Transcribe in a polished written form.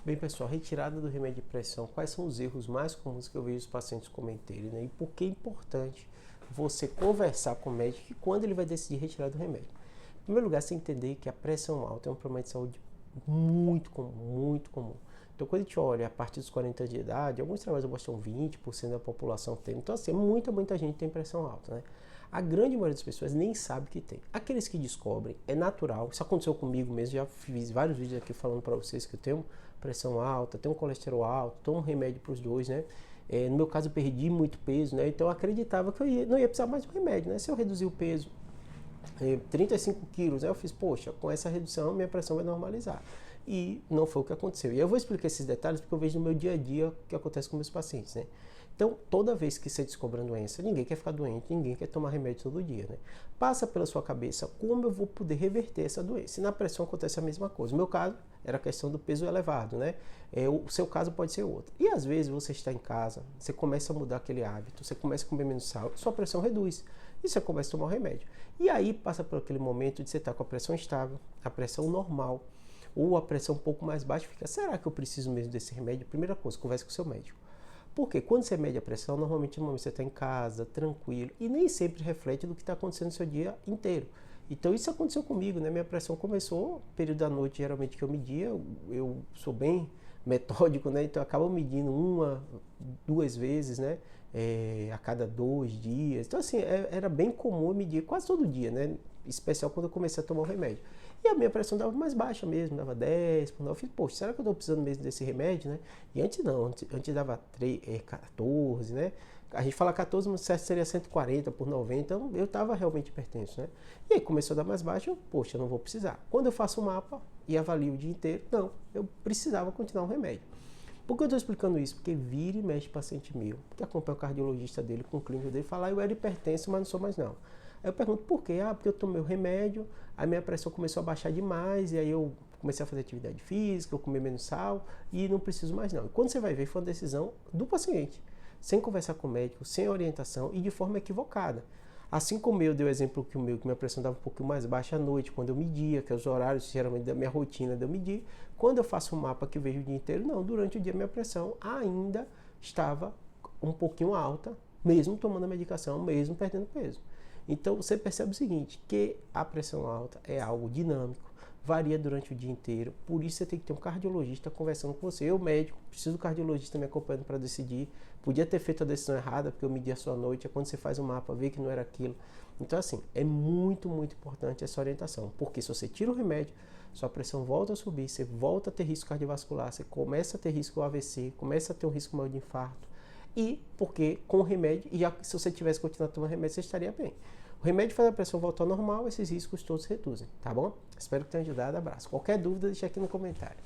Bem, pessoal, retirada do remédio de pressão, quais são os erros mais comuns que eu vejo os pacientes cometerem, né? E por que é importante você conversar com o médico quando ele vai decidir retirar do remédio? Em primeiro lugar, você entender que a pressão alta é um problema de saúde muito comum, muito comum. Então, quando a gente olha a partir dos 40 anos de idade, alguns trabalhos mostram 20% da população tem. Então, assim, muita gente tem pressão alta, né? A grande maioria das pessoas nem sabe que tem. Aqueles que descobrem, é natural. Isso aconteceu comigo mesmo, já fiz vários vídeos aqui falando para vocês que eu tenho pressão alta, tenho colesterol alto, tomo remédio para os dois, né? No meu caso, eu perdi muito peso, né? Então, eu acreditava que não ia precisar mais de remédio, né? Se eu reduzir o peso 35 quilos, aí eu fiz, poxa, com essa redução minha pressão vai normalizar. E não foi o que aconteceu. E eu vou explicar esses detalhes porque eu vejo no meu dia a dia o que acontece com meus pacientes, né? Então, toda vez que você descobre uma doença, ninguém quer ficar doente, ninguém quer tomar remédio todo dia, né? Passa pela sua cabeça como eu vou poder reverter essa doença. E na pressão acontece a mesma coisa. No meu caso, era a questão do peso elevado, né? O seu caso pode ser outro. E às vezes você está em casa, você começa a mudar aquele hábito, você começa a comer menos sal, sua pressão reduz. E você começa a tomar o remédio. E aí passa por aquele momento de você estar com a pressão estável, a pressão normal, ou a pressão um pouco mais baixa, fica, será que eu preciso mesmo desse remédio? Primeira coisa, converse com o seu médico. Porque quando você mede a pressão, normalmente no momento você está em casa, tranquilo, e nem sempre reflete do que está acontecendo no seu dia inteiro. Então isso aconteceu comigo, né? Minha pressão começou, período da noite geralmente que eu media, eu sou bem metódico, né? Então eu acabo medindo uma, duas vezes, né? A cada 2 dias. Então assim, era bem comum eu medir quase todo dia, né? Especial quando eu comecei a tomar o remédio. E a minha pressão dava mais baixa mesmo, dava 10 por 9. Eu fiz, poxa, será que eu estou precisando mesmo desse remédio, né? E antes não, antes dava 14, né? A gente fala 14, mas certo seria 140 por 90, então eu estava realmente hipertenso, né? E aí começou a dar mais baixo, poxa, eu não vou precisar. Quando eu faço um mapa e avalio o dia inteiro, não, eu precisava continuar o remédio. Por que eu estou explicando isso? Porque vira e mexe paciente meu, que acompanha o cardiologista dele com o clínico dele, fala, eu era hipertenso, mas não sou mais não. Aí eu pergunto, por quê? Porque eu tomei o remédio, a minha pressão começou a baixar demais, e aí eu comecei a fazer atividade física, eu comi menos sal, e não preciso mais não. E quando você vai ver, foi uma decisão do paciente, sem conversar com o médico, sem orientação e de forma equivocada. Assim como eu dei o exemplo que minha pressão estava um pouquinho mais baixa à noite, quando eu media, que é os horários geralmente da minha rotina de eu medir, quando eu faço um mapa que vejo o dia inteiro, não, durante o dia minha pressão ainda estava um pouquinho alta, mesmo tomando a medicação, mesmo perdendo peso. Então você percebe o seguinte, que a pressão alta é algo dinâmico, varia durante o dia inteiro, por isso você tem que ter um cardiologista conversando com você. Eu, médico, preciso do cardiologista me acompanhando para decidir. Podia ter feito a decisão errada, porque eu medi a sua noite, é quando você faz o mapa, vê que não era aquilo. Então assim, é muito importante essa orientação, porque se você tira o remédio, sua pressão volta a subir, você volta a ter risco cardiovascular, você começa a ter risco AVC, começa a ter um risco maior de infarto. E porque com o remédio, e já se você tivesse continuado tomando remédio, você estaria bem. O remédio faz a pressão voltar ao normal, esses riscos todos reduzem, tá bom? Espero que tenha ajudado, abraço. Qualquer dúvida, deixa aqui no comentário.